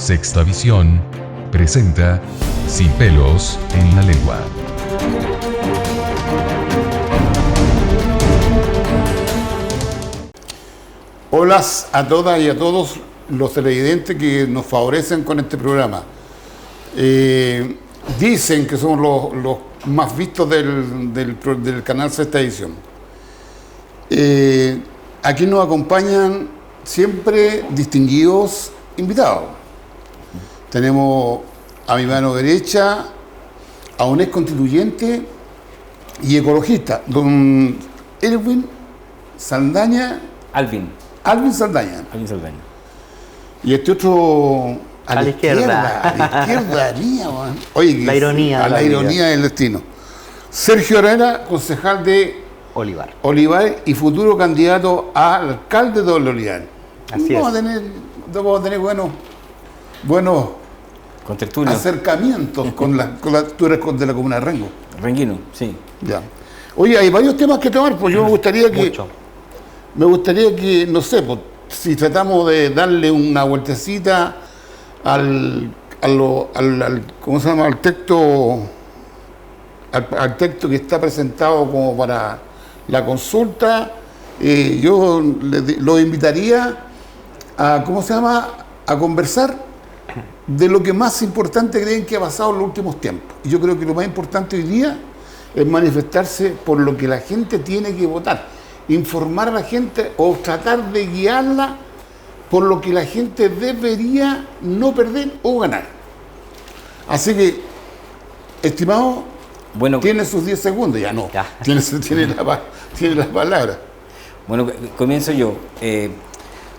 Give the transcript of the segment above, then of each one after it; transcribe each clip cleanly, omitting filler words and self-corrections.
Sexta Visión presenta Sin pelos en la lengua. Hola a todas y a todos los televidentes que nos favorecen con este programa. Dicen que somos los más vistos del canal Sexta Edición. Aquí nos acompañan siempre distinguidos invitados. Tenemos a mi mano derecha a un ex constituyente y ecologista, don Alvin Saldaña. Alvin Saldaña. Y este otro a la izquierda. A la izquierda mía, man. Oye, la ironía. A la ironía del destino. Sergio Herrera, concejal de Olivar y futuro candidato a alcalde de Olivar. Así vamos a tener buenos acercamientos con tú eres de la comuna de Rengo. Renguino, sí. Ya. Oye, hay varios temas que tomar, pues yo me gustaría que, no sé, pues, si tratamos de darle una vueltecita ¿cómo se llama? Al texto que está presentado como para la consulta, yo lo invitaría a, ¿cómo se llama?, a conversar de lo que más importante creen que ha pasado en los últimos tiempos. Y yo creo que lo más importante hoy día es manifestarse por lo que la gente tiene que votar, informar a la gente o tratar de guiarla por lo que la gente debería no perder o ganar. Así que, estimado, bueno, tiene sus 10 segundos, ya no, tiene la palabra. Bueno, comienzo yo.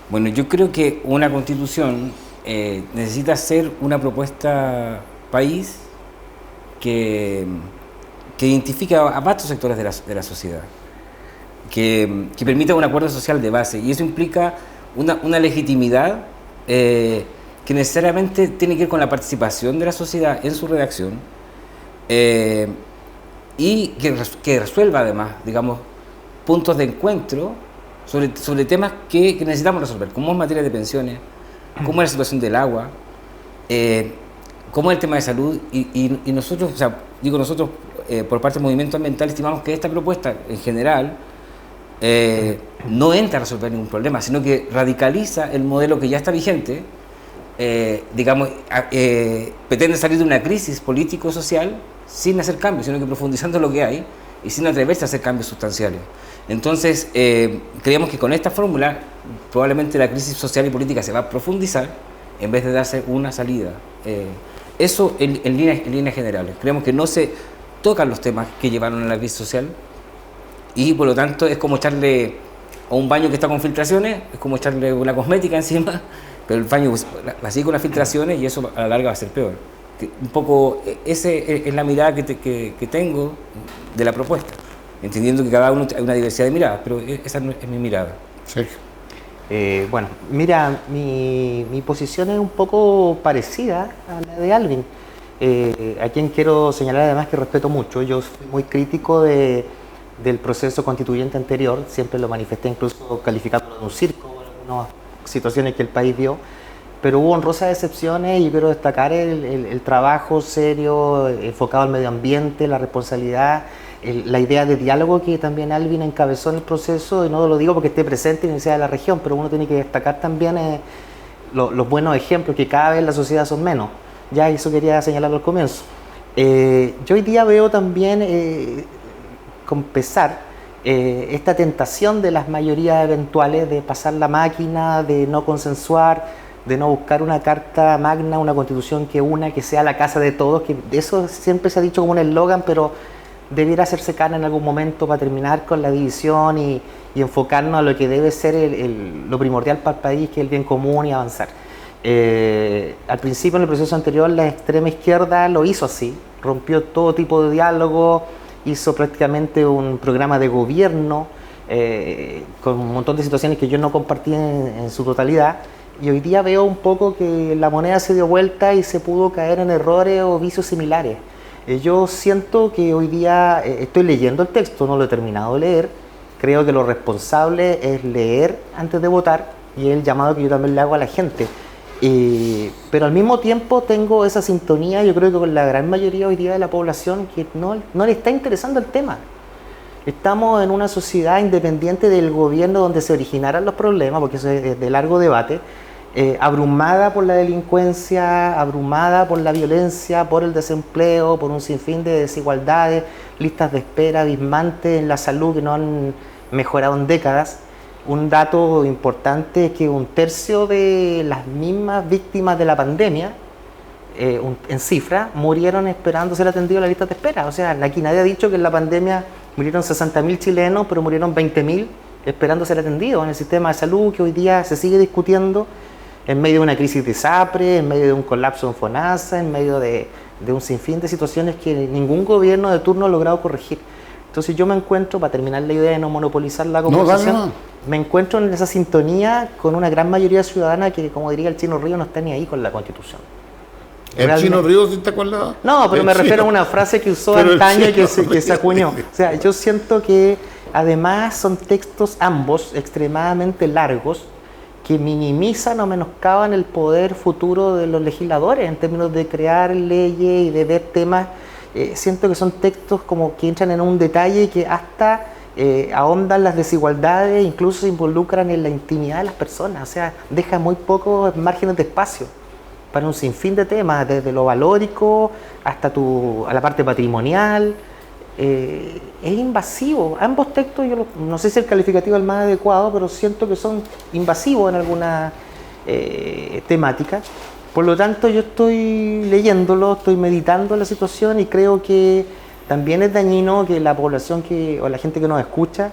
Bueno, yo creo que una constitución necesita ser una propuesta país que identifique a vastos sectores de la sociedad, que permita un acuerdo social de base, y eso implica una legitimidad que necesariamente tiene que ver con la participación de la sociedad en su redacción, y que resuelva además, digamos, puntos de encuentro sobre temas que necesitamos resolver, como es materia de pensiones, cómo es la situación del agua, cómo es el tema de salud, y nosotros, o sea, digo nosotros, por parte del movimiento ambiental, estimamos que esta propuesta en general no entra a resolver ningún problema, sino que radicaliza el modelo que ya está vigente, digamos, pretende salir de una crisis político-social sin hacer cambios, sino que profundizando lo que hay y sin atreverse a hacer cambios sustanciales. Entonces, creemos que con esta fórmula probablemente la crisis social y política se va a profundizar en vez de darse una salida. Eso en líneas generales. Creemos que no se tocan los temas que llevaron a la crisis social y por lo tanto es como echarle a un baño que está con filtraciones, es como echarle una cosmética encima, pero el baño va a seguir con las filtraciones y eso a la larga va a ser peor. Un poco esa es la mirada que tengo de la propuesta, entendiendo que cada uno hay una diversidad de miradas, pero esa es mi mirada. Sergio. Bueno, mira, mi posición es un poco parecida a la de Alvin, a quien quiero señalar además que respeto mucho. Yo soy muy crítico del proceso constituyente anterior, siempre lo manifesté incluso calificándolo de un circo en algunas situaciones que el país vio, pero hubo honrosas excepciones y quiero destacar el trabajo serio, enfocado al medio ambiente, la responsabilidad, la idea de diálogo que también Alvin encabezó en el proceso, y no lo digo porque esté presente en la Universidad de la región, pero uno tiene que destacar también los buenos ejemplos, que cada vez la sociedad son menos. Ya eso quería señalarlo al comienzo. Yo hoy día veo también, con pesar, esta tentación de las mayorías eventuales de pasar la máquina, de no consensuar, de no buscar una carta magna, una constitución que sea la casa de todos, que eso siempre se ha dicho como un eslogan, pero debiera hacerse carne en algún momento para terminar con la división y enfocarnos a lo que debe ser lo primordial para el país, que es el bien común, y avanzar. Al principio, en el proceso anterior, la extrema izquierda lo hizo así, rompió todo tipo de diálogo, hizo prácticamente un programa de gobierno con un montón de situaciones que yo no compartí en su totalidad, y hoy día veo un poco que la moneda se dio vuelta y se pudo caer en errores o vicios similares. Yo siento que hoy día estoy leyendo el texto, no lo he terminado de leer. Creo que lo responsable es leer antes de votar, y es el llamado que yo también le hago a la gente. Pero al mismo tiempo tengo esa sintonía, yo creo que con la gran mayoría hoy día de la población que no le está interesando el tema. Estamos en una sociedad independiente del gobierno donde se originaran los problemas, porque eso es de largo debate, abrumada por la delincuencia, abrumada por la violencia, por el desempleo, por un sinfín de desigualdades, listas de espera abismantes en la salud que no han mejorado en décadas. Un dato importante es que 1/3 de las mismas víctimas de la pandemia, en cifra, murieron esperando ser atendidos en la lista de espera. O sea, aquí nadie ha dicho que en la pandemia murieron 60.000 chilenos, pero murieron 20.000 esperando ser atendidos en el sistema de salud, que hoy día se sigue discutiendo en medio de una crisis de SAPRE, en medio de un colapso en FONASA, en medio de un sinfín de situaciones que ningún gobierno de turno ha logrado corregir. Entonces yo me encuentro, para terminar la idea de no monopolizar la conversación, me encuentro en esa sintonía con una gran mayoría ciudadana que, como diría el Chino Río, no está ni ahí con la Constitución. ¿El Chino Río sí está con la...? No, pero me refiero a una frase que usó antaño y que se acuñó. O sea, yo siento que además son textos ambos extremadamente largos que minimizan o menoscaban el poder futuro de los legisladores en términos de crear leyes y de ver temas. Siento que son textos como que entran en un detalle que hasta ahondan las desigualdades, incluso se involucran en la intimidad de las personas, o sea, deja muy pocos márgenes de espacio para un sinfín de temas, desde lo valórico hasta a la parte patrimonial. Es invasivo. Ambos textos, yo no sé si el calificativo es el más adecuado, pero siento que son invasivos en algunas temáticas. Por lo tanto, yo estoy leyéndolo, estoy meditando la situación y creo que también es dañino que la población o la gente que nos escucha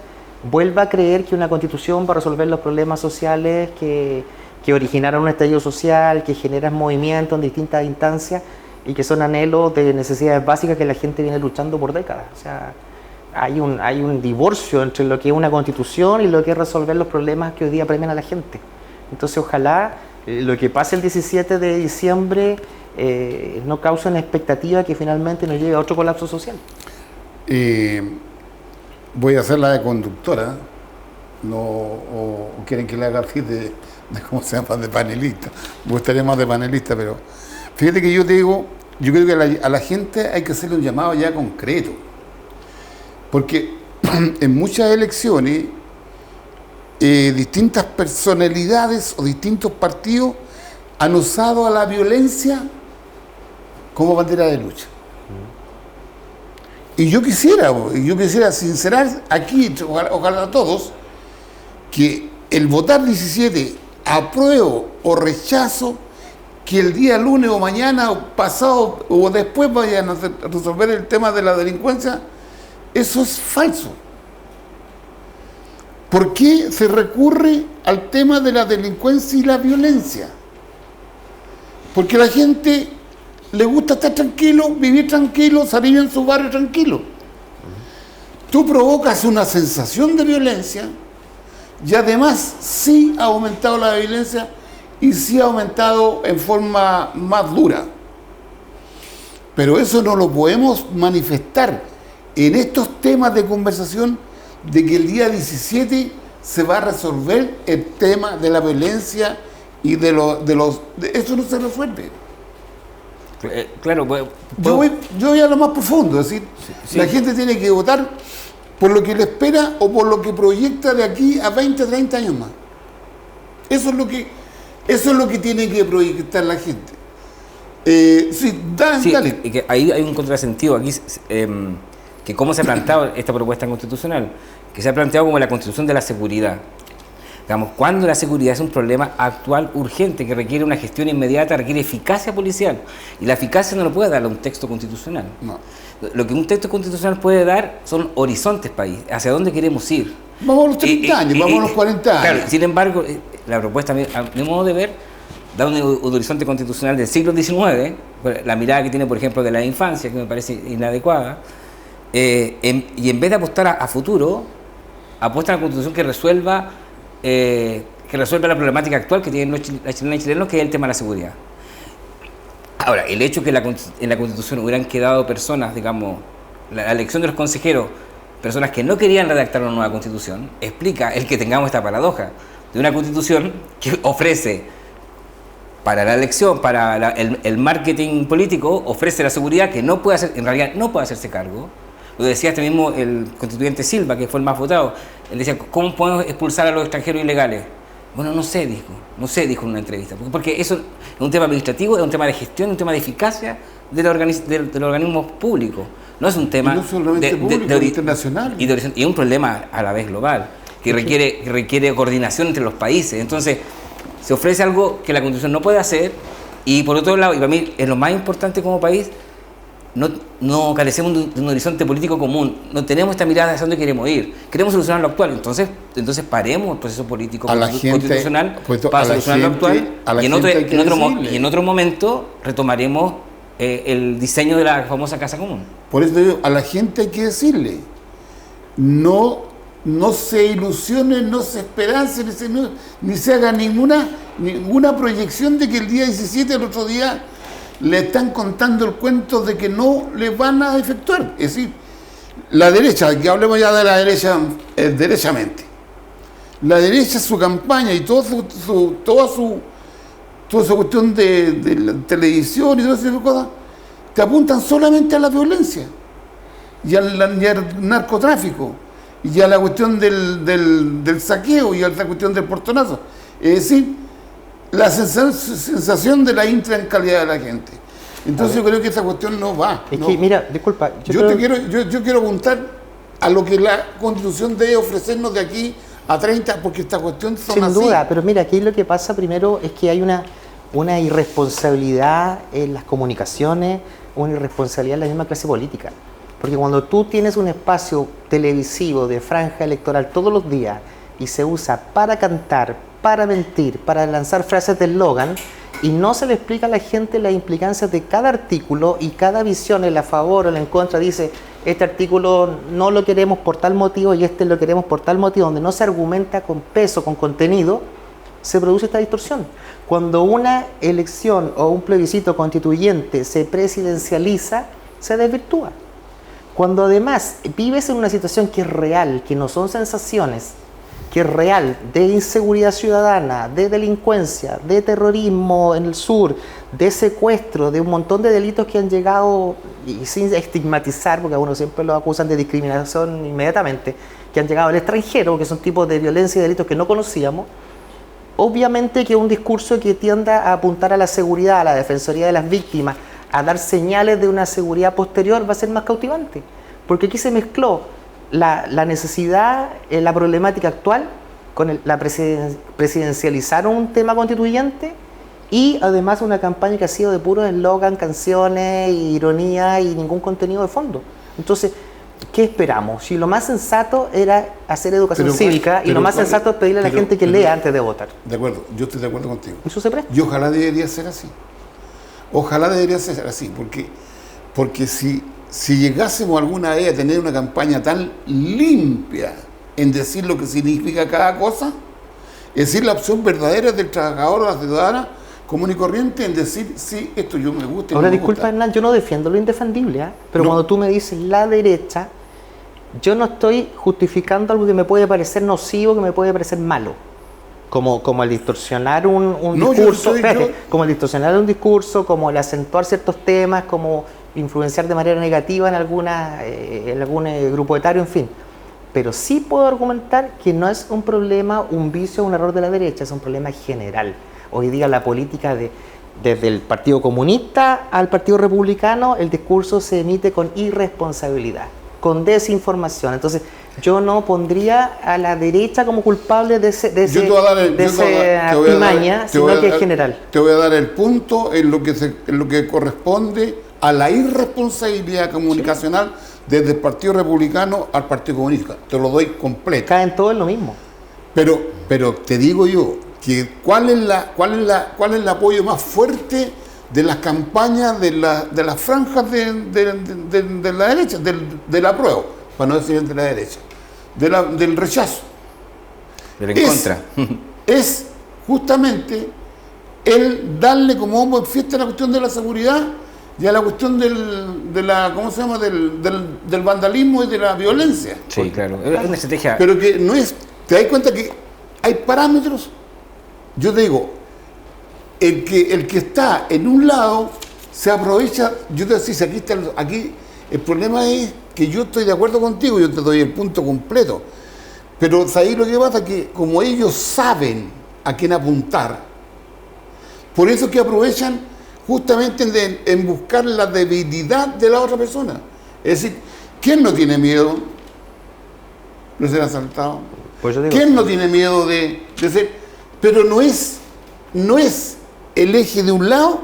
vuelva a creer que una constitución va a resolver los problemas sociales que originaron un estallido social, que generan movimientos en distintas instancias y que son anhelos de necesidades básicas que la gente viene luchando por décadas. O sea, hay un divorcio entre lo que es una constitución y lo que es resolver los problemas que hoy día premian a la gente. Entonces, ojalá lo que pase el 17 de diciembre no cause una expectativa que finalmente nos lleve a otro colapso social. Voy a hacer la de conductora, o quieren que le haga así de ¿cómo se llama? De panelista. Me gustaría más de panelista, pero fíjate que yo te digo, yo creo que a la gente hay que hacerle un llamado ya concreto, porque en muchas elecciones distintas personalidades o distintos partidos han usado a la violencia como bandera de lucha. Y yo quisiera sincerar aquí, ojalá a todos, que el votar 17 apruebo o rechazo, que el día lunes o mañana o pasado o después vayan a resolver el tema de la delincuencia, eso es falso. ¿Por qué se recurre al tema de la delincuencia y la violencia? Porque a la gente le gusta estar tranquilo, vivir tranquilo, salir en su barrio tranquilo. Tú provocas una sensación de violencia y además sí ha aumentado la violencia y sí ha aumentado en forma más dura. Pero eso no lo podemos manifestar en estos temas de conversación de que el día 17 se va a resolver el tema de la violencia y eso no se resuelve. Claro, Yo voy a lo más profundo, es decir, la gente tiene que votar por lo que le espera o por lo que proyecta de aquí a 20, 30 años más. Eso es lo que tiene que proyectar la gente. Dale. Y que ahí hay un contrasentido aquí, que cómo se ha planteado esta propuesta constitucional, que se ha planteado como la constitución de la seguridad. Digamos, cuando la seguridad es un problema actual, urgente, que requiere una gestión inmediata, requiere eficacia policial. Y la eficacia no lo puede dar a un texto constitucional. No. Lo que un texto constitucional puede dar son horizontes país, hacia dónde queremos ir. Vamos a los 30 años, vamos a los 40 años. Claro, sin embargo, la propuesta, a mi modo de ver, da un horizonte constitucional del siglo XIX, la mirada que tiene, por ejemplo, de la infancia, que me parece inadecuada, y en vez de apostar a futuro, apuesta a una constitución que resuelva la problemática actual que tienen las chilenas y chilenos, que es el tema de la seguridad. Ahora, el hecho que en la Constitución hubieran quedado personas, digamos, la elección de los consejeros, personas que no querían redactar una nueva Constitución, explica el que tengamos esta paradoja de una Constitución que ofrece para la elección, para el marketing político, ofrece la seguridad que no puede hacer, en realidad no puede hacerse cargo. Lo decía este mismo el constituyente Silva, que fue el más votado. Él decía, ¿cómo podemos expulsar a los extranjeros ilegales? Bueno, no sé, dijo en una entrevista. Porque eso es un tema administrativo, es un tema de gestión, un tema de eficacia de los organismos públicos. No es un tema y no solamente público, internacional. Y es un problema a la vez global, que requiere coordinación entre los países. Entonces, se ofrece algo que la Constitución no puede hacer, y por otro lado, y para mí es lo más importante como país, no carecemos de un horizonte político común, no tenemos esta mirada hacia dónde queremos ir, queremos solucionar lo actual, entonces paremos el proceso político constitucional para solucionar lo actual, y en otro momento retomaremos el diseño de la famosa Casa Común. Por eso digo, a la gente hay que decirle, no se ilusione, no se esperance, ni se haga ninguna proyección de que el día 17, el otro día, le están contando el cuento de que no le van a efectuar. Es decir, la derecha, que hablemos ya de la derecha derechamente, la derecha, su campaña y toda su cuestión de la televisión y todas esas cosas, te apuntan solamente a la violencia y al narcotráfico y a la cuestión del saqueo y a la cuestión del portonazo. Es decir, la sensación de la intranquilidad de la gente. Entonces yo creo que esa cuestión no va. Es que, mira, disculpa. Yo quiero apuntar a lo que la Constitución debe ofrecernos de aquí a 30, porque esta cuestión son sin así. duda, pero mira, aquí lo que pasa primero es que hay una irresponsabilidad en las comunicaciones, una irresponsabilidad en la misma clase política. Porque cuando tú tienes un espacio televisivo de franja electoral todos los días y se usa para cantar, para mentir, para lanzar frases de eslogan, y no se le explica a la gente las implicancias de cada artículo y cada visión, el a favor o el en contra, dice, este artículo no lo queremos por tal motivo y este lo queremos por tal motivo, donde no se argumenta con peso, con contenido, se produce esta distorsión. Cuando una elección o un plebiscito constituyente se presidencializa, se desvirtúa. Cuando además vives en una situación que es real, que no son sensaciones, que es real, de inseguridad ciudadana, de delincuencia, de terrorismo en el sur, de secuestro, de un montón de delitos que han llegado, y sin estigmatizar, porque a uno siempre lo acusan de discriminación inmediatamente, que han llegado al extranjero, que son tipos de violencia y delitos que no conocíamos, obviamente que un discurso que tienda a apuntar a la seguridad, a la defensoría de las víctimas, a dar señales de una seguridad posterior, va a ser más cautivante, porque aquí se mezcló la necesidad, la problemática actual con la presidencializar un tema constituyente y además una campaña que ha sido de puro eslogan, canciones, ironía y ningún contenido de fondo. Entonces, ¿qué esperamos? Si lo más sensato era hacer educación cívica y lo más sensato es pedirle a la gente que lea antes de votar. De acuerdo, yo estoy de acuerdo contigo. ¿Eso se presta? Y ojalá debería ser así. Ojalá debería ser así, porque si llegásemos alguna vez a tener una campaña tan limpia en decir lo que significa cada cosa, es decir, la opción verdadera del trabajador o la ciudadana común y corriente en decir, sí, esto yo me gusta. Ahora, disculpa, Hernán, yo no defiendo lo indefendible, pero no. Cuando tú me dices la derecha, yo no estoy justificando algo que me puede parecer nocivo, que me puede parecer malo. Como el distorsionar un discurso, como el distorsionar un discurso, como el acentuar ciertos temas, como influenciar de manera negativa en algún grupo etario, en fin. Pero sí puedo argumentar que no es un problema, un vicio, un error de la derecha, es un problema general. Hoy día la política desde el Partido Comunista al Partido Republicano, el discurso se emite con irresponsabilidad, con desinformación. Entonces, yo no pondría a la derecha como culpable de esa artimaña, sino que es general. Te voy a dar el punto en lo que corresponde a la irresponsabilidad comunicacional desde el Partido Republicano al Partido Comunista. Te lo doy completo. Caen todos en lo mismo. Pero te digo yo que ¿cuál es el apoyo más fuerte de las campañas de las franjas de la derecha, del apruebo, para no decir de la derecha, del rechazo? Pero en contra. Es justamente el darle como bombo en fiesta a la cuestión de la seguridad y a la cuestión del vandalismo y de la violencia. Sí, claro. Es una estrategia. Pero que no es. ¿Te das cuenta que hay parámetros? Yo te digo, el que está en un lado se aprovecha. Yo te decía, aquí el problema es que yo estoy de acuerdo contigo, yo te doy el punto completo, pero ahí lo que pasa es que como ellos saben a quién apuntar, por eso es que aprovechan justamente en buscar la debilidad de la otra persona. Es decir, ¿quién no tiene miedo de ser asaltado? Pues yo digo, ¿Quién no tiene miedo de ser? Pero no es el eje de un lado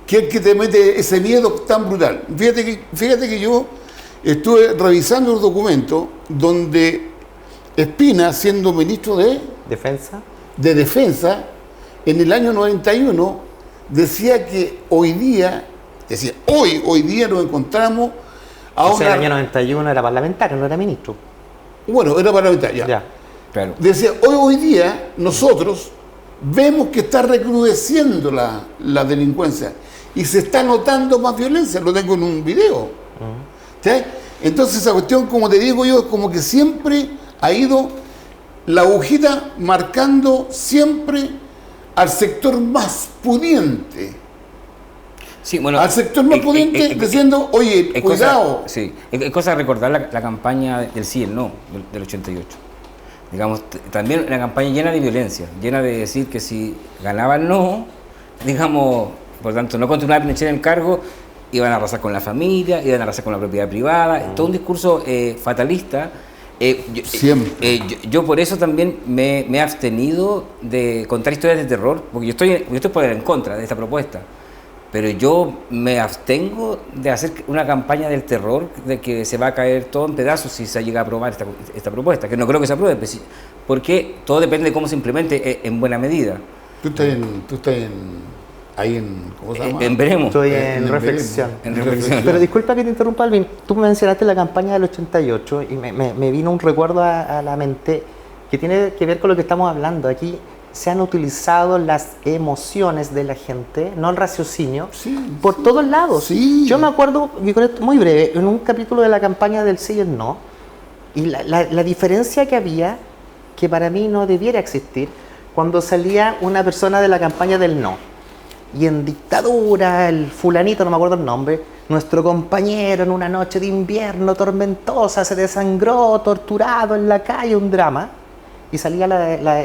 que el que te mete ese miedo tan brutal. Fíjate que yo estuve revisando los documentos donde Espina, siendo ministro de Defensa, en el año 91, decía que hoy día nos encontramos a o sea, el año 91 era parlamentario, no era ministro. Bueno, era parlamentario. Ya. Claro. Decía, hoy día nosotros vemos que está recrudeciendo la delincuencia y se está notando más violencia. Lo tengo en un video. ¿Sí? Entonces esa cuestión, como te digo yo, es como que siempre ha ido la agujita marcando siempre al sector más pudiente. Sí, bueno, Al sector más pudiente diciendo, oye, cuidado. Es cosa de recordar la campaña del sí y el no del 88. Digamos, también una campaña llena de violencia, llena de decir que si ganaban no, digamos, por tanto, no continuar Pinochet en el cargo, iban a arrasar con la familia, iban a arrasar con la propiedad privada, todo un discurso fatalista. Siempre. Yo por eso también me he abstenido de contar historias de terror, porque yo estoy en contra de esta propuesta, pero yo me abstengo de hacer una campaña del terror de que se va a caer todo en pedazos si se llega a aprobar esta propuesta, que no creo que se apruebe, porque todo depende de cómo se implemente en buena medida. Tú estás ahí en ¿cómo se llama? Veremos. Estoy en reflexión. En reflexión. Pero disculpa que te interrumpa, Alvin. Tú mencionaste la campaña del 88 y me vino un recuerdo a la mente que tiene que ver con lo que estamos hablando. Aquí se han utilizado las emociones de la gente, no el raciocinio, por todos lados. Sí. Yo me acuerdo, y con esto muy breve, en un capítulo de la campaña del sí y el no, y la diferencia que había, que para mí no debiera existir, cuando salía una persona de la campaña del no, y en dictadura, el fulanito, no me acuerdo el nombre, nuestro compañero en una noche de invierno tormentosa se desangró, torturado en la calle, un drama, y salía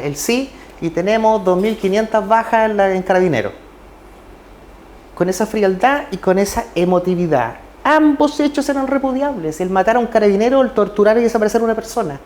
el sí, y tenemos 2.500 bajas en Carabineros. Con esa frialdad y con esa emotividad. Ambos hechos eran repudiables, el matar a un carabinero, el torturar y desaparecer a una persona.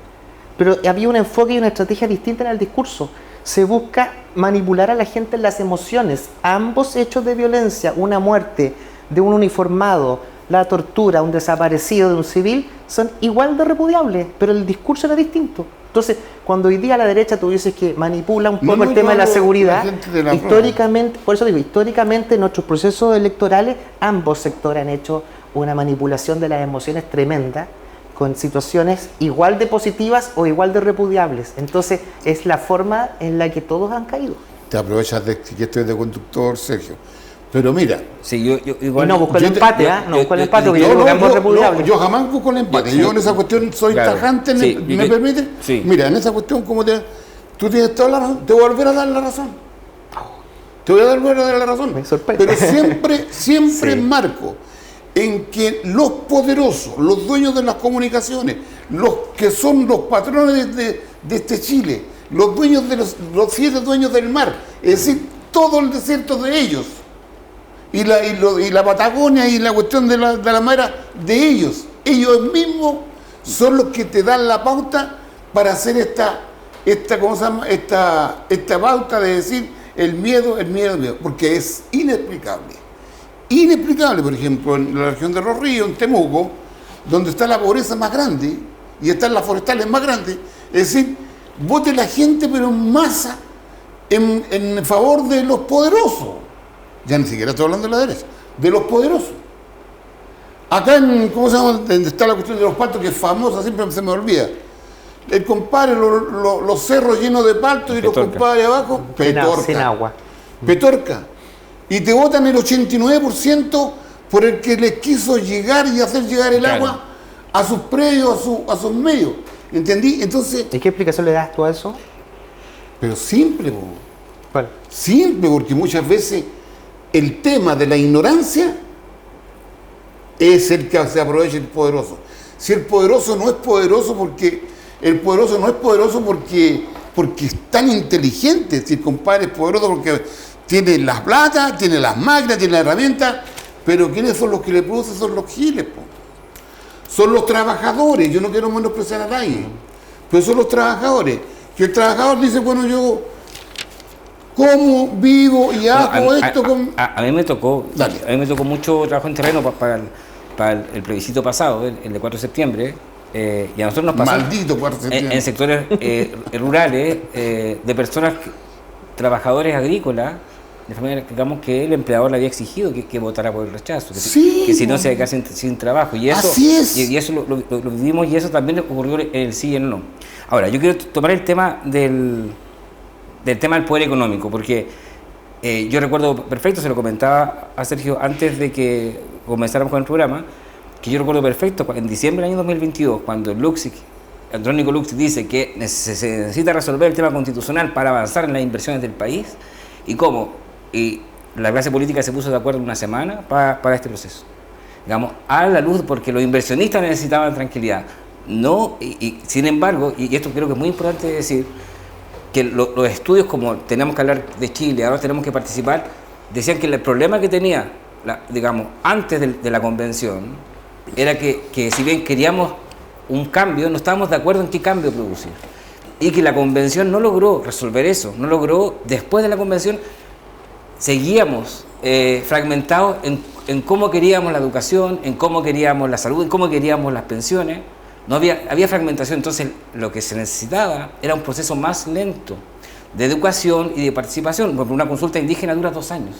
Pero había un enfoque y una estrategia distinta en el discurso. Se busca manipular a la gente en las emociones. Ambos hechos de violencia, una muerte de un uniformado, la tortura, un desaparecido de un civil, son igual de repudiables, pero el discurso era distinto. Entonces, cuando hoy día a la derecha tú dices que manipula un poco el tema de la seguridad, históricamente, por eso digo, históricamente en nuestros procesos electorales, ambos sectores han hecho una manipulación de las emociones tremenda, con situaciones igual de positivas o igual de repudiables. Entonces, es la forma en la que todos han caído. Te aprovechas de que estoy de conductor, Sergio. Pero mira, Sí, yo igual. Y no busco el empate, no busco el empate, porque yo creo que ambos repudiables. yo jamás busco el empate. Sí. Yo en esa cuestión soy Claro. tajante, Sí, ¿me permite? sí. Mira, en esa cuestión, tú tienes toda la razón, te voy a volver a dar la razón. Te voy a volver a dar la razón. Me sorprende. Pero siempre Sí. marco en que los poderosos, los dueños de las comunicaciones, los que son los patrones de este Chile, los dueños de los 7 dueños del mar, es decir, todo el desierto de ellos, y la Patagonia y la cuestión de la madera de ellos mismos son los que te dan la pauta para hacer ¿cómo se llama? Esta pauta de decir el miedo, porque es inexplicable. Inexplicable, por ejemplo, en la región de Los Ríos, en Temuco, donde está la pobreza más grande y están las forestales más grandes, es decir, vote la gente pero en masa en favor de los poderosos. Ya ni siquiera estoy hablando de la derecha, de los poderosos. Acá ¿cómo se llama? Donde está la cuestión de los paltos, que es famosa, siempre se me olvida. El compadre, los cerros llenos de paltos y los compadres abajo, Petorca. Sin agua. Petorca. Y te votan el 89% por el que les quiso llegar y hacer llegar el agua a sus predios, a sus medios. ¿Entendí? Entonces, ¿Y qué explicación le das tú a eso? pero simple, po. ¿Cuál? Simple, porque muchas veces el tema de la ignorancia es el que se aprovecha el poderoso. Si el poderoso no es poderoso porque porque es tan inteligente, si el compadre es poderoso porque tiene las plata, tiene las máquinas, tiene las herramientas, pero ¿quiénes son los que le producen? Son los giles, po. Son los trabajadores. Yo no quiero menospreciar a nadie, pero son los trabajadores. Que el trabajador dice, bueno, yo como, vivo y hago esto con... A mí me tocó, Dale. a mí me tocó mucho trabajo en terreno para el plebiscito pasado, el de 4 de septiembre, y a nosotros nos pasó Maldito 4 de septiembre. en sectores rurales de personas, trabajadores agrícolas, de familia, digamos, que el empleador le había exigido que votara por el rechazo, Sí, que si no se iba a quedar sin trabajo. Y eso, así es. y eso lo vivimos, y eso también ocurrió en el sí y en el no. Ahora, yo quiero tomar el tema del poder económico, porque yo recuerdo perfecto, se lo comentaba a Sergio antes de que comenzáramos con el programa, que yo recuerdo perfecto en diciembre del año 2022, cuando Andrónico Luksic dice que se necesita resolver el tema constitucional para avanzar en las inversiones del país, y la clase política se puso de acuerdo en una semana para este proceso. Digamos, a la luz, porque los inversionistas necesitaban tranquilidad. No, sin embargo, y esto creo que es muy importante decir, que los estudios, como tenemos que hablar de Chile, ahora tenemos que participar, decían que el problema que tenía, digamos, antes de la convención, era que si bien queríamos un cambio, no estábamos de acuerdo en qué cambio producir. Y que la convención no logró resolver eso, no logró, después de la convención, seguíamos fragmentados en cómo queríamos la educación, en cómo queríamos la salud, en cómo queríamos las pensiones. No había fragmentación, entonces lo que se necesitaba era un proceso más lento de educación y de participación, porque una consulta indígena dura 2 años.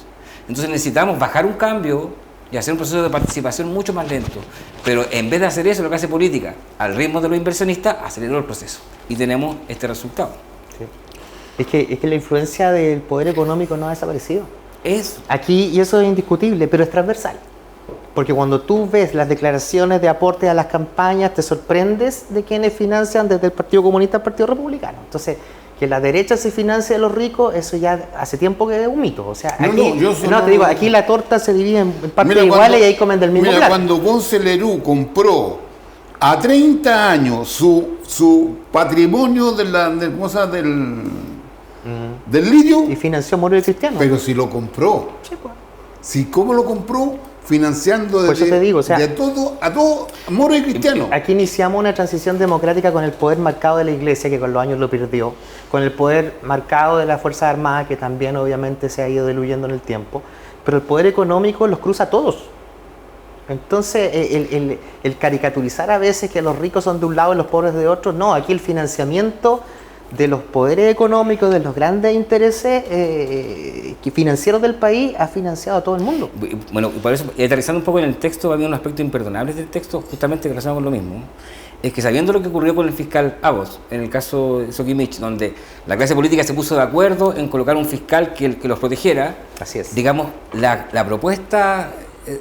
Entonces necesitamos bajar un cambio y hacer un proceso de participación mucho más lento. Pero en vez de hacer eso, lo que hace política, al ritmo de los inversionistas, aceleró el proceso. Y tenemos este resultado. Sí. Es que la influencia del poder económico no ha desaparecido. Es Aquí, y eso es indiscutible, pero es transversal. Porque cuando tú ves las declaraciones de aporte a las campañas, te sorprendes de quienes financian desde el Partido Comunista al Partido Republicano. Entoncie, que la derecha se financie de los ricos, eso ya hace tiempo que es un mito. O sea, aquí, te digo, aquí la torta se divide en partes iguales y ahí comen del mismo plato. Cuando Ponce Lerú compró a 30 años su patrimonio del litio, Y financió Moro y Cristiano. pero si lo compró, Sí, pues. si cómo lo compró, financiando Por eso te digo, o sea, de todo a todo Moro y Cristiano. Aquí iniciamos una transición democrática con el poder marcado de la Iglesia, que con los años lo perdió, con el poder marcado de las Fuerzas Armadas, que también obviamente se ha ido diluyendo en el tiempo, pero el poder económico los cruza a todos. Entonces, el caricaturizar a veces que los ricos son de un lado y los pobres de otro, no, aquí el financiamiento de los poderes económicos, de los grandes intereses financieros del país, ha financiado a todo el mundo. Bueno, por eso, aterrizando un poco en el texto, había un aspecto imperdonable del texto, justamente relacionado con lo mismo. Es que sabiendo lo que ocurrió con el fiscal Agos, en el caso de Soquimich, donde la clase política se puso de acuerdo en colocar un fiscal que los protegiera, Así es. digamos, la propuesta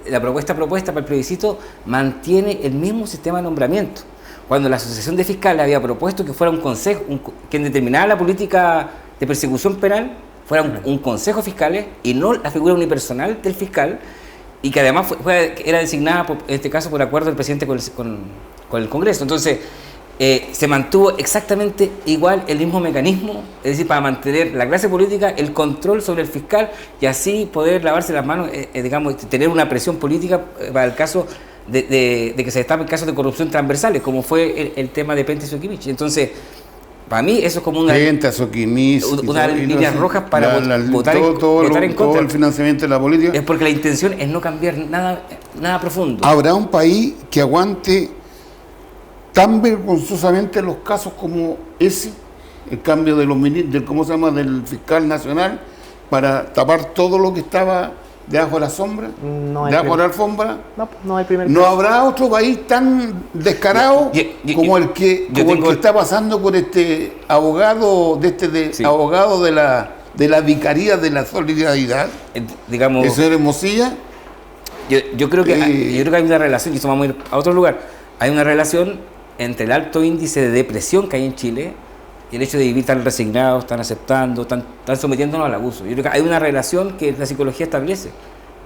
para el plebiscito mantiene el mismo sistema de nombramiento. Cuando la Asociación de Fiscales había propuesto que fuera un consejo, quien determinara la política de persecución penal, fuera un consejo de fiscales y no la figura unipersonal del fiscal, y que además era designada, en este caso, por acuerdo del presidente con el Congreso. Entonces, se mantuvo exactamente igual el mismo mecanismo, es decir, para mantener la clase política el control sobre el fiscal y así poder lavarse las manos, digamos, tener una presión política para el caso de que se destapen casos de corrupción transversales, como fue el tema de Penta y Soquimich. Entonces, para mí eso es como una líneas rojas para votar en contra. Todo el financiamiento de la política. Es porque la intención es no cambiar nada profundo. ¿Habrá un país que aguante tan vergonzosamente los casos como ese? El cambio de los del fiscal nacional para tapar todo lo que estaba debajo de la sombra, debajo de la alfombra. No hay primer ¿No caso. habrá otro país tan descarado como el que está pasando por este abogado, abogado de la Vicaría de la Solidaridad, digamos, el señor Hermosilla? Yo creo que hay una relación, y eso vamos a ir a otro lugar, hay una relación entre el alto índice de depresión que hay en Chile y el hecho de vivir tan resignados, tan aceptando, tan sometiéndonos al abuso. Yo creo que hay una relación que la psicología establece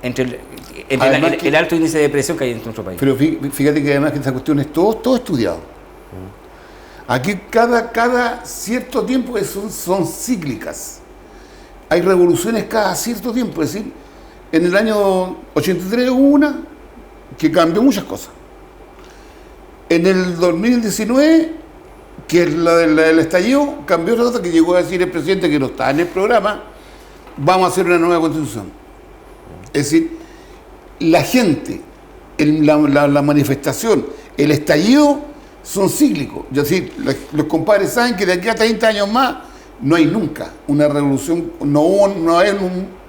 entre el alto índice de depresión que hay en nuestro país. Pero fíjate que además que esta cuestión es todo estudiado. Aquí cada cierto tiempo son cíclicas. Hay revoluciones cada cierto tiempo. Es decir, en el año 83 hubo una que cambió muchas cosas. En el 2019, que es la del estallido, cambió otra cosa que llegó a decir el presidente, que no está en el programa: vamos a hacer una nueva constitución. Es decir, la gente, la manifestación, el estallido son cíclicos. Es decir, los compadres saben que de aquí a 30 años más no hay nunca una revolución, no hay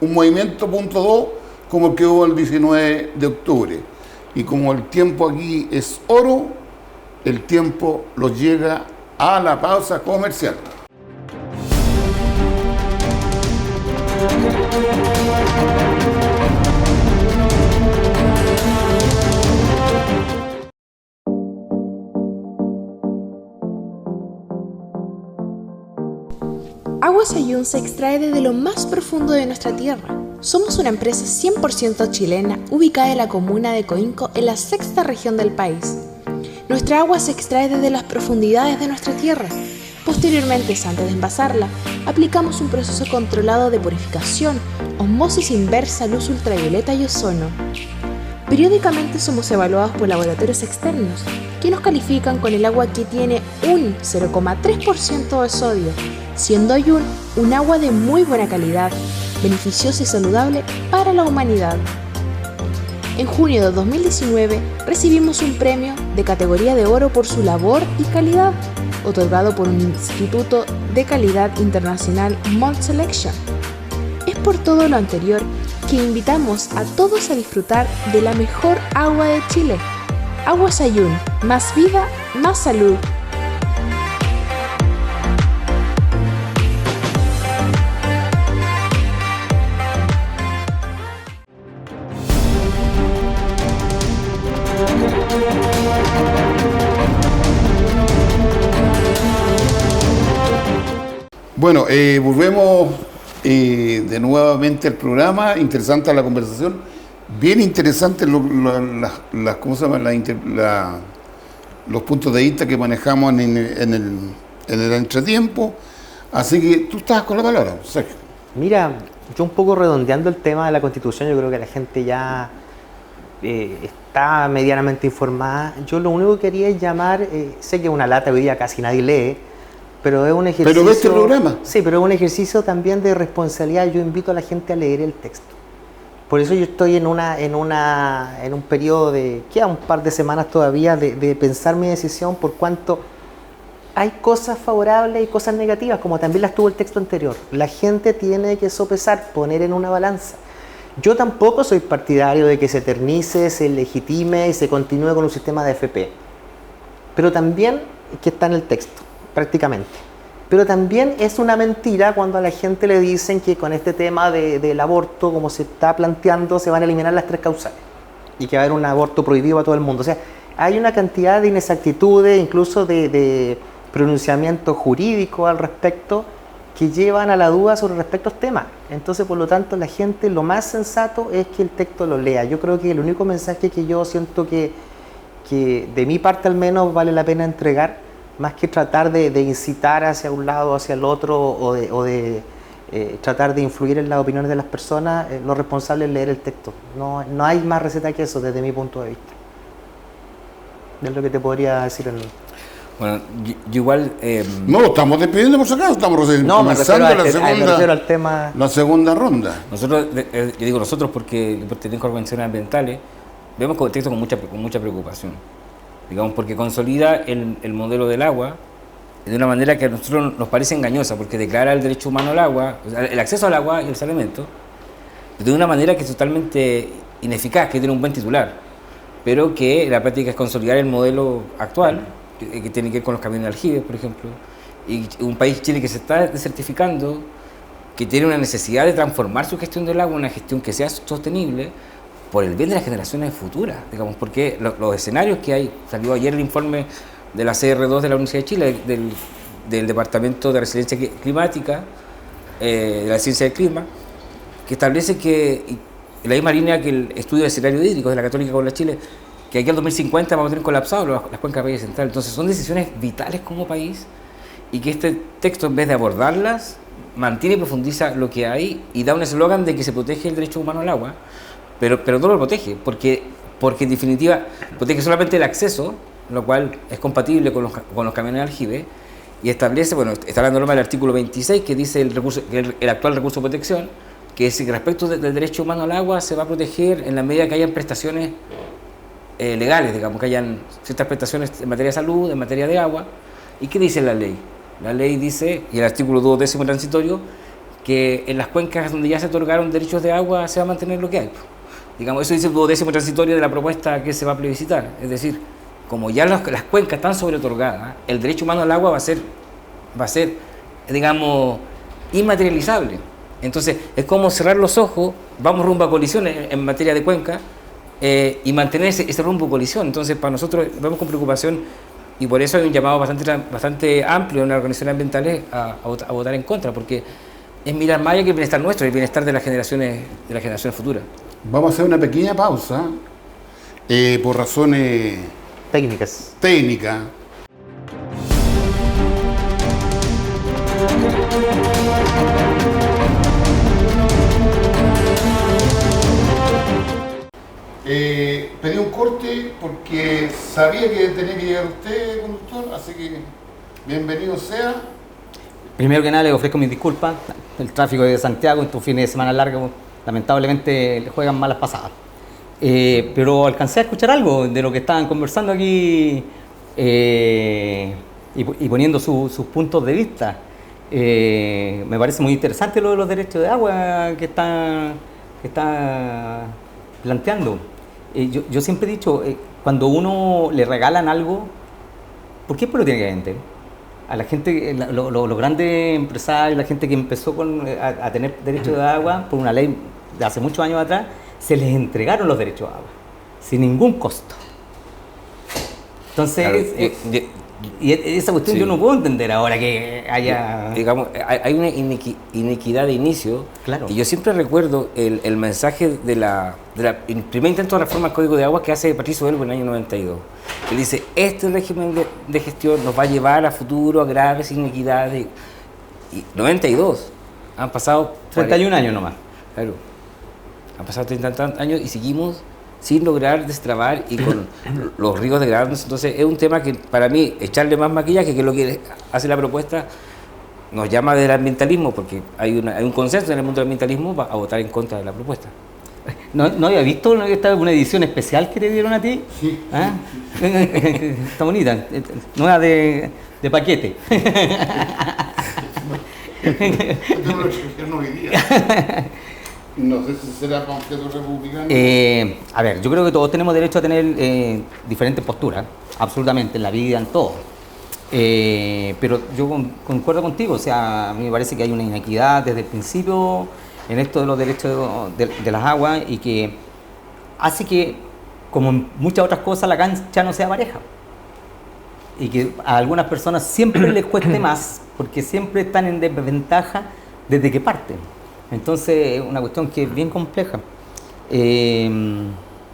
un movimiento punto 2 como el que hubo el 19 de octubre. Y como el tiempo aquí es oro, el tiempo los llega a la pausa comercial. Agua Sayún se extrae desde lo más profundo de nuestra tierra. Somos una empresa 100% chilena ubicada en la comuna de Coinco, en la sexta región del país. Nuestra agua se extrae desde las profundidades de nuestra tierra. Posteriormente, antes de envasarla, aplicamos un proceso controlado de purificación, osmosis inversa, luz ultravioleta y ozono. Periódicamente somos evaluados por laboratorios externos que nos califican con el agua que tiene un 0,3% de sodio, siendo Ayun un agua de muy buena calidad, beneficiosa y saludable para la humanidad. En junio de 2019 recibimos un premio de categoría de oro por su labor y calidad, otorgado por un Instituto de Calidad Internacional Malt Selection. Es por todo lo anterior que invitamos a todos a disfrutar de la mejor agua de Chile. Agua Sayún, más vida, más salud. Bueno, volvemos de nuevamente al programa. Interesante la conversación, bien interesante ¿cómo se llama? Los puntos de vista que manejamos en el entretiempo. Así que tú estás con la palabra, Sergio. Mira, yo un poco redondeando el tema de la Constitución, yo creo que la gente ya está medianamente informada. Yo lo único que quería es llamar, sé que es una lata, hoy día casi nadie lee, pero es un ejercicio... ¿Pero ves este programa? Sí, pero es un ejercicio también de responsabilidad. Yo invito a la gente a leer el texto. Por eso yo estoy en un periodo de... queda un par de semanas todavía de pensar mi decisión, por cuanto hay cosas favorables y cosas negativas, como también las tuvo el texto anterior. La gente tiene que sopesar, poner en una balanza. Yo tampoco soy partidario de que se eternice, se legitime y se continúe con un sistema de FP. Pero también, que está en el texto, prácticamente. Pero también es una mentira cuando a la gente le dicen que con este tema del aborto, como se está planteando, se van a eliminar las 3 causales y que va a haber un aborto prohibido a todo el mundo. O sea, hay una cantidad de inexactitudes, incluso de pronunciamiento jurídico al respecto, que llevan a la duda sobre respectos temas. Entonces, por lo tanto, la gente, lo más sensato es que el texto lo lea. Yo creo que el único mensaje que yo siento que de mi parte al menos vale la pena entregar, más que tratar de incitar hacia un lado o hacia el otro, o de tratar de influir en las opiniones de las personas, lo responsable es leer el texto. No hay más receta que eso desde mi punto de vista. Es lo que te podría decir en... Bueno, yo igual... No, estamos despidiendo por si acaso, estamos comenzando me refiero al tema... la segunda ronda. Nosotros, yo digo nosotros porque pertenezco a organizaciones ambientales, vemos el texto con mucha preocupación, digamos, porque consolida el modelo del agua de una manera que a nosotros nos parece engañosa, porque declara el derecho humano al agua, o sea, el acceso al agua y el saneamiento, de una manera que es totalmente ineficaz, que tiene un buen titular, pero que en la práctica es consolidar el modelo actual, que tiene que ver con los camiones de aljibes, por ejemplo, y un país, Chile, que se está desertificando, que tiene una necesidad de transformar su gestión del agua en una gestión que sea sostenible por el bien de las generaciones futuras, digamos, porque los escenarios que hay, salió ayer el informe de la CR2 de la Universidad de Chile, del Departamento de Resiliencia Climática, de la Ciencia del Clima, que establece que, en la misma línea que el estudio de escenario hídrico de la Católica con la Chile, que aquí al 2050 vamos a tener colapsado las cuencas del Valle Central. Entonces son decisiones vitales como país, y que este texto, en vez de abordarlas, mantiene y profundiza lo que hay y da un eslogan de que se protege el derecho humano al agua, pero no lo protege, porque en definitiva protege solamente el acceso, lo cual es compatible con los camiones de aljibe, y establece, bueno, está la norma del artículo 26 que dice el actual recurso de protección, que es que respecto del derecho humano al agua se va a proteger en la medida que hayan prestaciones legales, digamos, que hayan ciertas prestaciones en materia de salud, en materia de agua. ¿Y qué dice la ley? La ley dice, y el artículo 12º transitorio, que en las cuencas donde ya se otorgaron derechos de agua se va a mantener lo que hay. Digamos, eso dice el 12º transitorio de la propuesta que se va a plebiscitar. Es decir, como ya las cuencas están sobreotorgadas, el derecho humano al agua va a ser, digamos, inmaterializable. Entonces, es como cerrar los ojos, vamos rumbo a colisiones en materia de cuenca, y mantener ese rumbo a colisión. Entonces, para nosotros vemos con preocupación, y por eso hay un llamado bastante amplio en las organizaciones ambientales a votar en contra, porque es mirar más allá que el bienestar nuestro, el bienestar de las generaciones futuras. Vamos a hacer una pequeña pausa por razones Técnicas. técnicas. Pedí un corte porque sabía que tenía que llegar usted, conductor, así que bienvenido sea. Primero que nada, le ofrezco mis disculpas. El tráfico de Santiago en estos fines de semana largos, lamentablemente, le juegan malas pasadas. Pero alcancé a escuchar algo de lo que estaban conversando aquí y poniendo sus puntos de vista. Me parece muy interesante lo de los derechos de agua que está planteando. Yo siempre he dicho, cuando uno le regalan algo, ¿por qué lo tiene que vender? A la gente, los grandes empresarios, la gente que empezó a tener derechos de agua por una ley de hace muchos años atrás, se les entregaron los derechos de agua, sin ningún costo. Entonces, Claro, y esa cuestión sí. yo no puedo entender ahora que haya... Digamos, hay una inequidad de inicio. Claro. Y yo siempre recuerdo el mensaje el primer intento de reforma al Código de Agua que hace Patricio Elbo en el año 92. Él dice, este régimen de gestión nos va a llevar a futuro a graves inequidades. Y 92, han pasado... 31 años nomás. Claro, han pasado 30 años y seguimos sin lograr destrabar y con los ríos degradándose. Entonces es un tema que para mí echarle más maquillaje, que es lo que hace la propuesta, nos llama del ambientalismo, porque hay un consenso en el mundo del ambientalismo a votar en contra de la propuesta. ¿No había visto una edición especial que te dieron a ti? Sí. ¿Ah? Está bonita, nueva de paquete. Yo lo trajeron hoy día. No sé si será panfleto republicano. A ver, yo creo que todos tenemos derecho a tener diferentes posturas, absolutamente, en la vida, en todo. Pero yo concuerdo contigo, o sea, a mí me parece que hay una inequidad desde el principio en esto de los derechos de las aguas, y que hace que, como en muchas otras cosas, la cancha no sea pareja. Y que a algunas personas siempre les cueste más, porque siempre están en desventaja desde que parten. Entonces, es una cuestión que es bien compleja.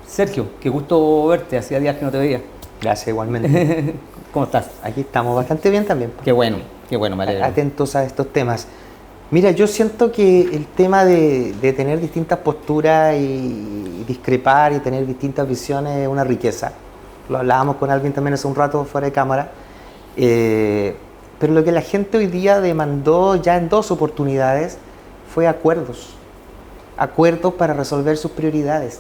Sergio, qué gusto verte, hacía días que no te veía. Gracias, igualmente. ¿Cómo estás? Aquí estamos bastante bien también. Qué bueno, me alegro. Atentos a estos temas. Mira, yo siento que el tema de tener distintas posturas y discrepar y tener distintas visiones es una riqueza. Lo hablábamos con alguien también hace un rato fuera de cámara. Pero lo que la gente hoy día demandó ya en 2 oportunidades fue acuerdos. Acuerdos para resolver sus prioridades.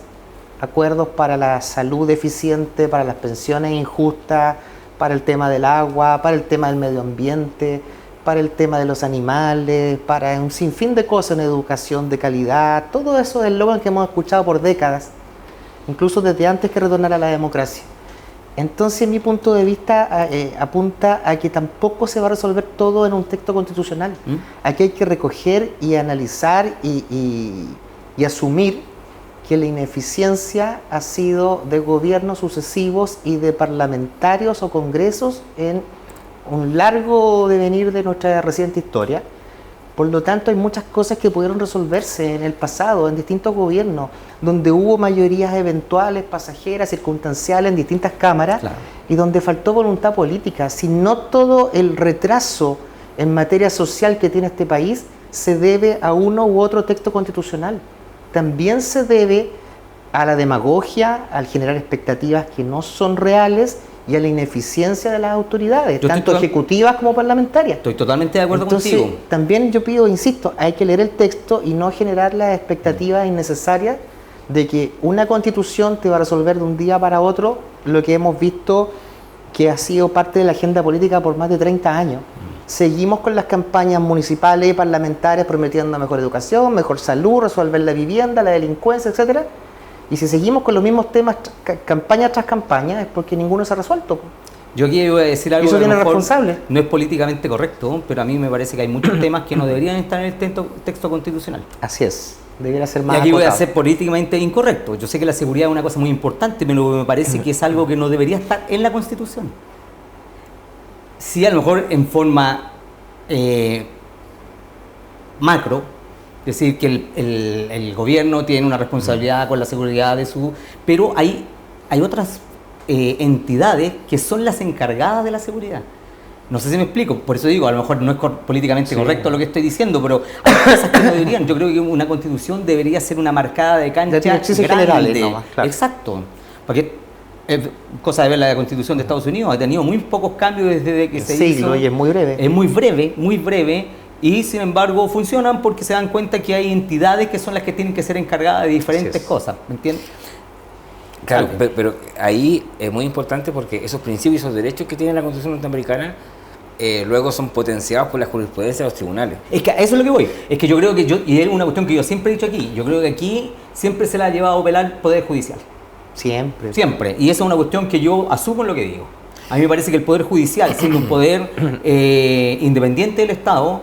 Acuerdos para la salud eficiente, para las pensiones injustas, para el tema del agua, para el tema del medio ambiente, para el tema de los animales, para un sinfín de cosas en educación de calidad. Todo eso es el eslogan que hemos escuchado por décadas, incluso desde antes que retornara la democracia. Entonces, mi punto de vista apunta a que tampoco se va a resolver todo en un texto constitucional. Aquí hay que recoger y analizar y asumir que la ineficiencia ha sido de gobiernos sucesivos y de parlamentarios o congresos en un largo devenir de nuestra reciente historia. Por lo tanto, hay muchas cosas que pudieron resolverse en el pasado, en distintos gobiernos, donde hubo mayorías eventuales, pasajeras, circunstanciales en distintas cámaras, Claro. y donde faltó voluntad política. Si no todo el retraso en materia social que tiene este país se debe a uno u otro texto constitucional. También se debe a la demagogia, al generar expectativas que no son reales y a la ineficiencia de las autoridades, Yo estoy tanto ejecutivas como parlamentarias. Estoy totalmente de acuerdo Entonces, contigo. también yo pido, insisto, hay que leer el texto y no generar las expectativas innecesarias de que una constitución te va a resolver de un día para otro lo que hemos visto que ha sido parte de la agenda política por más de 30 años. Seguimos con las campañas municipales y parlamentarias prometiendo mejor educación, mejor salud, resolver la vivienda, la delincuencia, etcétera. Y si seguimos con los mismos temas campaña tras campaña es porque ninguno se ha resuelto. Yo aquí voy a decir algo ¿Y eso que a lo tiene mejor responsable? no es políticamente correcto, pero a mí me parece que hay muchos temas que no deberían estar en el texto constitucional. Así es, debiera ser Y más aquí voy a acotado. ser políticamente incorrecto. Yo sé que la seguridad es una cosa muy importante, pero me parece que es algo que no debería estar en la Constitución. Sí, a lo mejor en forma macro, es decir, que el gobierno tiene una responsabilidad con la seguridad de su... Pero hay otras entidades que son las encargadas de la seguridad. No sé si me explico, por eso digo, a lo mejor no es políticamente correcto lo que estoy diciendo, pero hay cosas que no deberían. Yo creo que una constitución debería ser una marcada de cancha De directrices grande. generales nomás, claro. Exacto. Porque es cosa de ver la Constitución de Estados Unidos, ha tenido muy pocos cambios desde que se siglo hizo. y es muy breve. Es muy breve, y sin embargo funcionan porque se dan cuenta que hay entidades que son las que tienen que ser encargadas de diferentes Así es. cosas, ¿me entiendes? Claro, Dale. pero ahí es muy importante porque esos principios y esos derechos que tiene la Constitución norteamericana luego son potenciados por la jurisprudencia de los tribunales. Es que a eso es lo que voy. Es que yo creo que y es una cuestión que yo siempre he dicho aquí, yo creo que aquí siempre se la ha llevado a pelar el Poder Judicial. Siempre. Siempre. Y esa es una cuestión que yo asumo en lo que digo. A mí me parece que el Poder Judicial, siendo un poder independiente del Estado,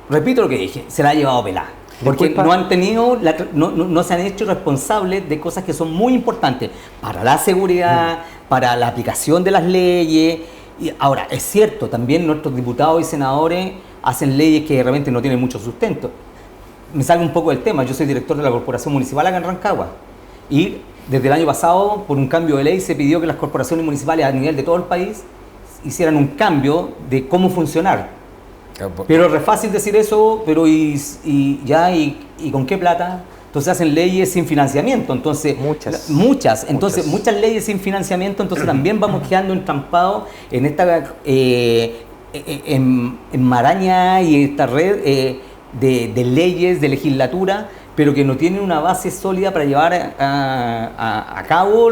repito lo que dije, se la ha llevado a pelar. Porque Disculpa. no han tenido, no se han hecho responsables de cosas que son muy importantes para la seguridad, para la aplicación de las leyes. Y ahora, es cierto, también nuestros diputados y senadores hacen leyes que realmente no tienen mucho sustento. Me salgo un poco del tema, yo soy director de la Corporación Municipal acá en Rancagua. Y desde el año pasado, por un cambio de ley, se pidió que las corporaciones municipales a nivel de todo el país hicieran un cambio de cómo funcionar. Pero es re fácil decir eso, pero ¿y con qué plata? Entonces hacen leyes sin financiamiento, entonces muchas leyes sin financiamiento, entonces también vamos quedando entrampados en esta maraña y esta red de leyes, de legislatura, pero que no tienen una base sólida para llevar a cabo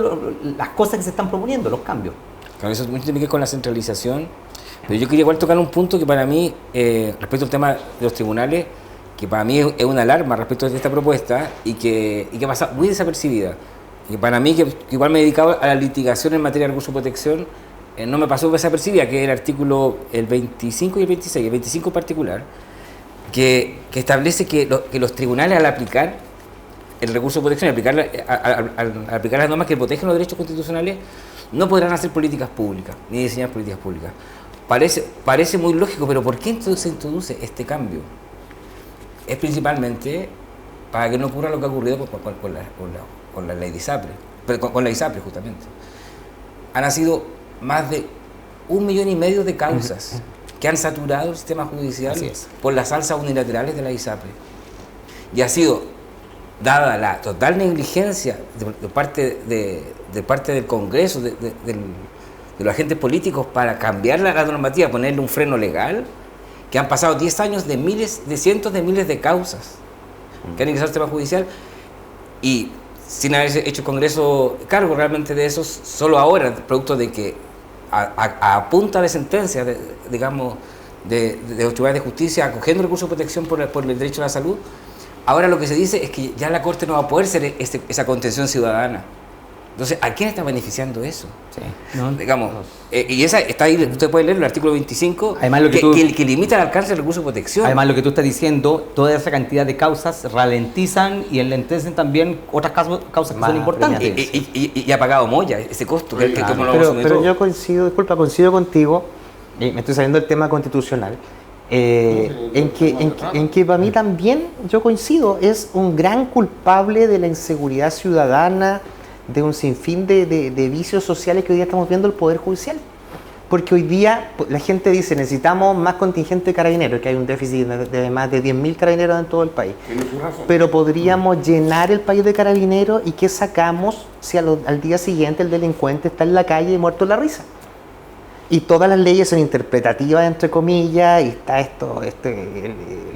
las cosas que se están proponiendo, los cambios. Claro, eso tiene que ver con la centralización. Pero yo quería igual tocar un punto que para mí, respecto al tema de los tribunales, que para mí es una alarma respecto de esta propuesta y que pasa muy desapercibida. Y para mí, que igual me he dedicado a la litigación en materia de recursos de protección, no me pasó desapercibida, que es el artículo el 25 y el 26, el 25 en particular, que establece que los tribunales al aplicar el recurso de protección, al aplicar las normas que protegen los derechos constitucionales, no podrán hacer políticas públicas, ni diseñar políticas públicas. Parece muy lógico, pero ¿por qué se introduce este cambio? Es principalmente para que no ocurra lo que ha ocurrido con la ley de ISAPRE, con la ISAPRE justamente. Han nacido más de 1,5 millones de causas que han saturado el sistema judicial por las alzas unilaterales de la ISAPRE. Y ha sido dada la total negligencia de parte del Congreso, de los agentes políticos para cambiar la normativa, ponerle un freno legal, que han pasado 10 años de cientos de miles de causas que han ingresado al sistema judicial y sin haberse hecho el Congreso cargo realmente de esos, solo ahora, producto de que a punta de sentencias, digamos, de los tribunales de justicia, acogiendo recursos de protección por el derecho a la salud, ahora lo que se dice es que ya la Corte no va a poder ser esa contención ciudadana. Entonces, ¿a quién está beneficiando eso? Sí. No, digamos, y esa está ahí, usted puede leer el artículo 25, además, que limita el alcance del recurso de protección. Además, lo que tú estás diciendo, toda esa cantidad de causas ralentizan y enlentecen también otras causas que son importantes. Y ha pagado Moya ese costo. Pero yo coincido contigo me estoy saliendo del tema constitucional, en que para mí también, yo coincido, es un gran culpable de la inseguridad ciudadana, de un sinfín de vicios sociales que hoy día estamos viendo el Poder Judicial. Porque hoy día la gente dice, necesitamos más contingente de carabineros, que hay un déficit de más de 10.000 carabineros en todo el país. Pero podríamos llenar el país de carabineros, y ¿qué sacamos si al día siguiente el delincuente está en la calle muerto de la risa? Y todas las leyes son interpretativas, entre comillas, y está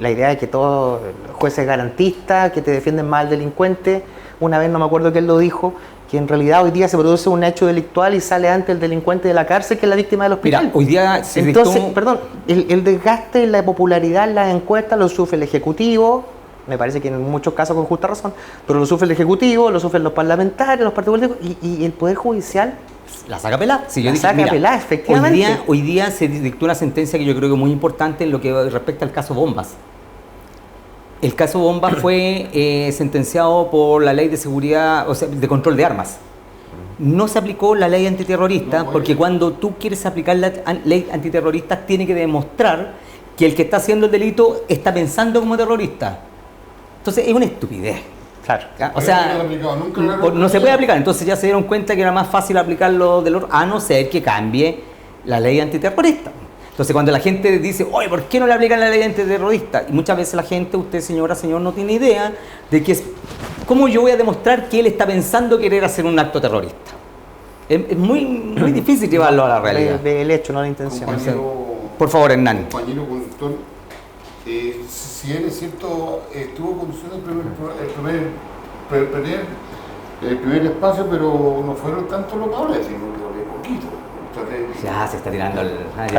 la idea de que todos los jueces garantistas, que te defienden más al delincuente. Una vez, no me acuerdo quién lo dijo, que en realidad hoy día se produce un hecho delictual y sale antes el delincuente de la cárcel que la víctima del hospital. Mira, hoy día se Entonces, dictó... perdón, el desgaste, la popularidad en las encuestas lo sufre el Ejecutivo, me parece que en muchos casos con justa razón, pero lo sufre el Ejecutivo, lo sufren los parlamentarios, los partidos políticos, y el Poder Judicial La saca pelada. Sí, yo la dije, saca mira, pelada, efectivamente. Hoy día se dictó una sentencia que yo creo que es muy importante en lo que respecta al caso Bombas. El caso Bombas fue sentenciado por la ley de seguridad, o sea, de control de armas. No se aplicó la ley antiterrorista, porque cuando tú quieres aplicar la ley antiterrorista, tiene que demostrar que el que está haciendo el delito está pensando como terrorista. Entonces es una estupidez. Claro. ¿Ya? O sea, no se puede aplicar. Entonces ya se dieron cuenta que era más fácil aplicarlo a no ser que cambie la ley antiterrorista. Entonces cuando la gente dice, oye, ¿por qué no le aplican la ley antiterrorista? Y muchas veces la gente, usted señora, señor, no tiene idea de que ¿cómo yo voy a demostrar que él está pensando querer hacer un acto terrorista? Es muy difícil llevarlo a la realidad. Del hecho, no la intención. Por favor, Hernán. Compañero conductor, si él es cierto, estuvo conduciendo el primer espacio, pero no fueron tantos los cables, sino que poquito. Entonces, Ya se está tirando el...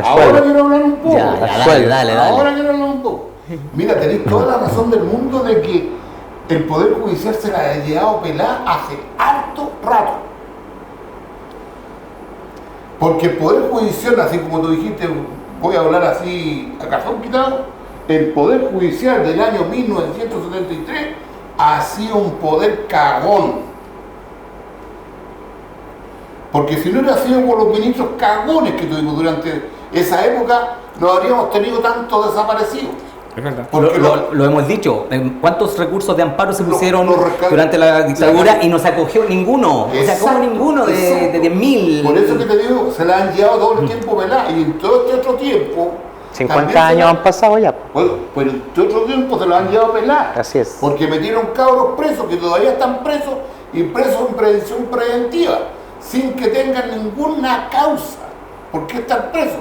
ahora quiero hablar un poco. Dale. Ahora quiero hablar un poco. Mira, tenéis toda la razón del mundo de que el Poder Judicial se la ha llevado pelada hace harto rato. Porque el Poder Judicial, así como tú dijiste, voy a hablar así a cajón quitado, el Poder Judicial del año 1973 ha sido un poder cagón. Porque si no hubiera sido por los ministros cagones que tuvimos durante esa época, no habríamos tenido tantos desaparecidos. Es verdad. Porque Lo hemos dicho, ¿cuántos recursos de amparo se pusieron los rescates- durante la dictadura y no se acogió ninguno? O sea, ¿cómo ninguno de 10.000? Por eso que te digo, se la han llevado todo el tiempo pelada. Y en todo este otro tiempo... 50 años han pasado ya. Bueno, pues en este otro tiempo se la han llevado pelada. Así es. Porque metieron cabros presos que todavía están presos y presos en prevención preventiva, sin que tengan ninguna causa. ¿Por qué están presos?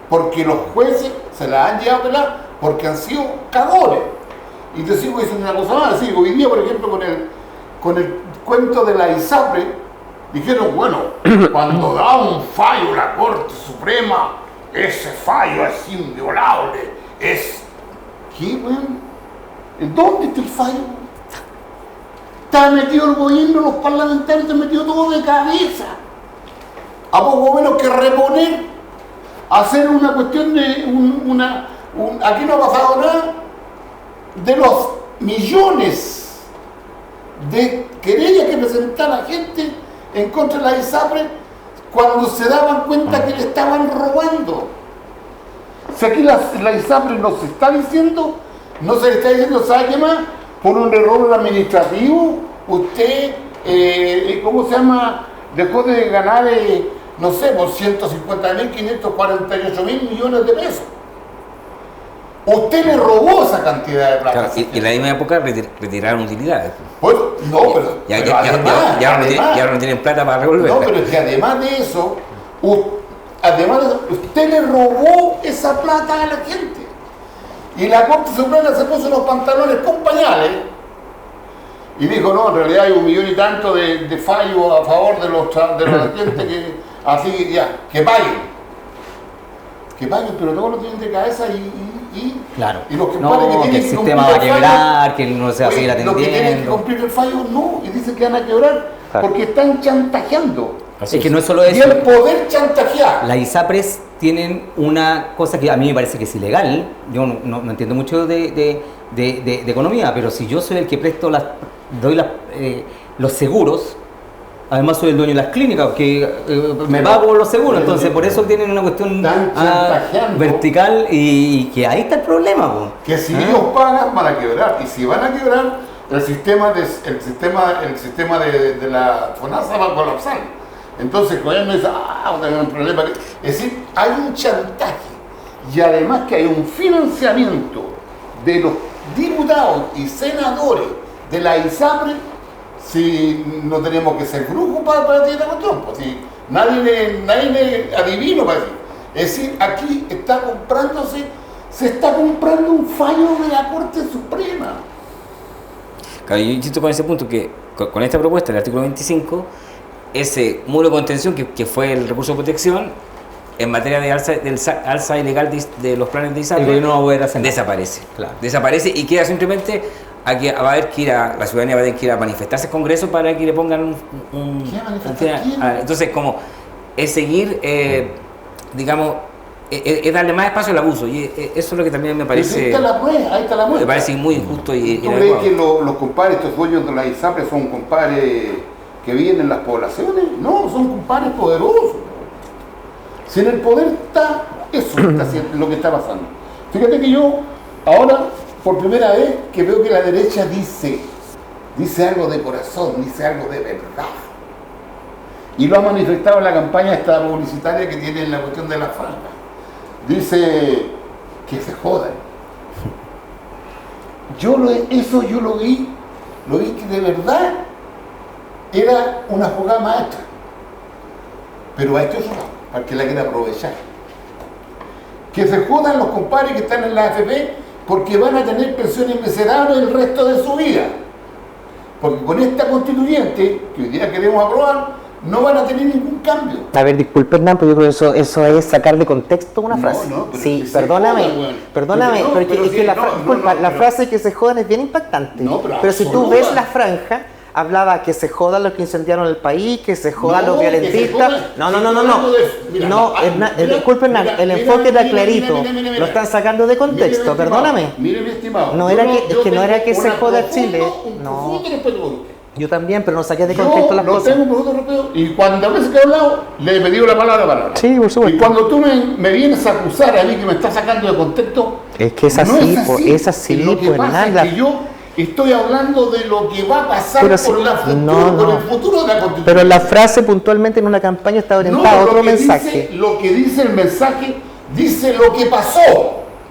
Porque los jueces se la han llevado pelada porque han sido cagones. Y te sigo diciendo una cosa más, hoy día, por ejemplo, con el cuento de la ISAPRE, dijeron, bueno, cuando da un fallo la Corte Suprema, ese fallo es inviolable, es... ¿Qué, weón? ¿Dónde está el fallo? Está metido el gobierno, los parlamentarios, te metido todo de cabeza. A poco menos que reponer, hacer una cuestión de aquí no ha pasado nada de los millones de querellas que presentaba la gente en contra de la ISAPRE cuando se daban cuenta que le estaban robando. Si aquí la ISAPRE nos está diciendo, no se le está diciendo, ¿sabe qué más? Por un error administrativo, usted, ¿cómo se llama? Dejó de ganar, no sé, por 150.548.000 millones de pesos. Usted le robó esa cantidad de plata. Claro, y en la misma época retiraron utilidades. Pues, no, pero Ya no tienen plata para revolverla. No, pero es que además de eso, usted le robó esa plata a la gente. Y la Corte Suprema se puso los pantalones con pañales y dijo, no, en realidad hay 1 millón y tanto de fallos a favor de los clientes que así ya, que paguen, pero todos lo tienen de cabeza Claro. y los que No, ponen que que tienen el que sistema cumplir va a el fallo, quebrar, que no se va a seguir los que tienen que atendiendo. cumplir el fallo no, y dicen que van a quebrar porque están chantajeando. Es que no es solo Y eso. el poder chantajear. Las ISAPRES tienen una cosa que a mí me parece que es ilegal. Yo no entiendo mucho de economía, pero si yo soy el que doy los seguros, Además soy el dueño de las clínicas, que me pago por los seguros, entonces por eso tienen una cuestión Están chantajeando. vertical y que ahí está el problema. Po. Que si ellos pagan van a quebrar, y si van a quebrar, el sistema de la FONASA va a colapsar. Entonces el gobierno dice, va a tener un problema. Es decir, hay un chantaje y además que hay un financiamiento de los diputados y senadores de la ISAPRE. Si no tenemos que ser brujos para decir esta cuestión, pues si nadie adivino para decir. Es decir, aquí se está comprando un fallo de la Corte Suprema. Claro, yo insisto con ese punto, que con esta propuesta, el artículo 25, ese muro de contención que fue el recurso de protección, en materia de alza ilegal de los planes de ISAPRE, El gobierno no va a poder hacer nada. desaparece. Claro. Desaparece y queda simplemente va a haber que la ciudadanía va a tener que ir a manifestarse al Congreso para que le pongan un manifestar quién? entonces, como es seguir, digamos, es darle más espacio al abuso, y eso es lo que también me parece, Ahí está la muestra. me parece muy injusto y ¿Tú crees que los compadres, estos dueños de la ISAPRE, son compadres que viven en las poblaciones? No, son compadres poderosos. Si en el poder está, eso está haciendo, lo que está pasando. Fíjate que yo, ahora, por primera vez, que veo que la derecha dice algo de corazón, dice algo de verdad. Y lo ha manifestado en la campaña esta publicitaria que tiene en la cuestión de la franja. Dice que se jodan. Eso yo lo vi que de verdad era una jugada maestra. Pero a este otro lado, para que la quiera aprovechar. Que se jodan los compadres que están en la AFP porque van a tener pensiones miserables el resto de su vida. Porque con esta constituyente, que hoy día queremos aprobar, no van a tener ningún cambio. A ver, disculpe Hernán, pero yo creo que eso es sacar de contexto una frase. No, pero sí, que se perdóname, jodan, weón. perdóname, No, pero pero es sí, que la, no, disculpa, no, la pero- frase que se jodan es bien impactante. No, pero si tú absoluta. ves la franja, hablaba que se jodan los que incendiaron el país, que se jodan No, los que se violentistas. jodan. No, Si no, no, estoy no, no. hablando de eso. Mira, No, ay, Hernán, mira, disculpe Hernán, mira, el mira, enfoque era mira, clarito. mira. Lo están sacando de contexto, perdóname. Mire, mi estimado. No Yo era que- es que no era tengo que se una joda Chile. un No. profundo respeto por usted. Yo también, pero no saqué de Yo contexto las no cosas. tengo un profundo respeto y cuando a veces que he hablado, le he pedido la palabra. Sí, por supuesto. Y cuando tú me vienes a acusar a mí que me estás sacando de contexto, Es que es no así, es así, Lo que pues, pasa Hernán, es que yo estoy hablando de lo que va a pasar Pero por, si- por el futuro de la Constitución. Pero la frase puntualmente en una campaña está orientada a No, otro lo que mensaje. lo que dice el mensaje dice lo que pasó.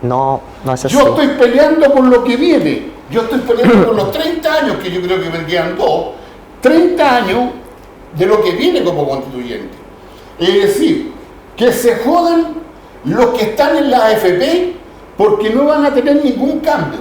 No es así. Yo estoy peleando por lo que viene. Yo estoy peleando por los 30 años, que yo creo que me quedan 30 años de lo que viene como constituyente. Es decir, que se jodan los que están en la AFP porque no van a tener ningún cambio.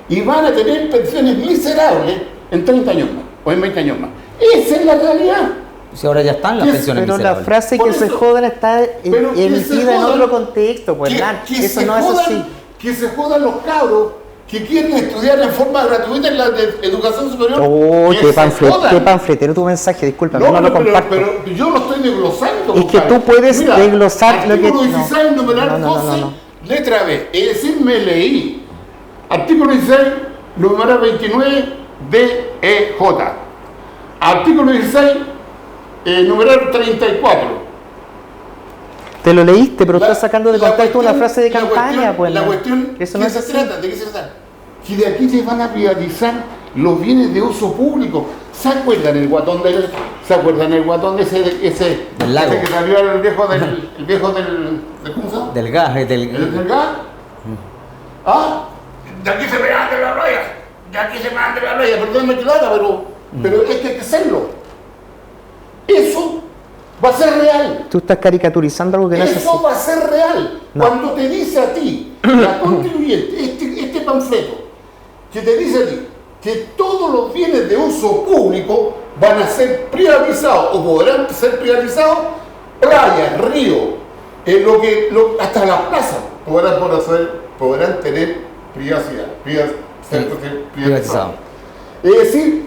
Y van a tener pensiones miserables en 30 años más, o en 20 años más. Esa es la realidad. Si ahora ya están las ¿Qué? pensiones Pero la miserables. frase Por que se eso- jodan está Pero que se emitida en jodan- otro contexto, pues Hernán. Eso no es así. Que se jodan los cabros que quieren estudiar en forma gratuita en la educación superior. Oh, que qué, se jodan. qué panfletero tu mensaje, disculpa, no, lo pero, comparto. pero yo lo estoy desglosando. Es que compadre. tú puedes Mira, desglosar lo que- Artículo 16, no. numeral No. 12, letra B. Es decir, me leí. Artículo 16, numeral 29, DEJ. Artículo 16, numeral 34. Te lo leíste, pero La- estás sacando de la contexto una cuestión- frase de la campaña, cuestión- pues. La ¿no? cuestión, Eso no ¿qué es se así. trata? ¿De qué se trata? Que de aquí se van a privatizar los bienes de uso público. ¿Se acuerdan el guatón de ese Del lago. ese que salió el viejo del ¿cómo se llama? Del gas, ¿El gas? Ah, de aquí se me anda la raya. De aquí se me anda la raya. Perdóname que lo haga, pero es que hay que hacerlo. Eso va a ser real. Tú estás caricaturizando algo que no es así. Eso va a ser real. No. Cuando te dice a ti, la constituyente, este panfleto, que te dice a ti que todos los bienes de uso público van a ser privatizados o podrán ser privatizados, playas, ríos, hasta las plazas podrán tener privacidad, ser privatizado. Es decir,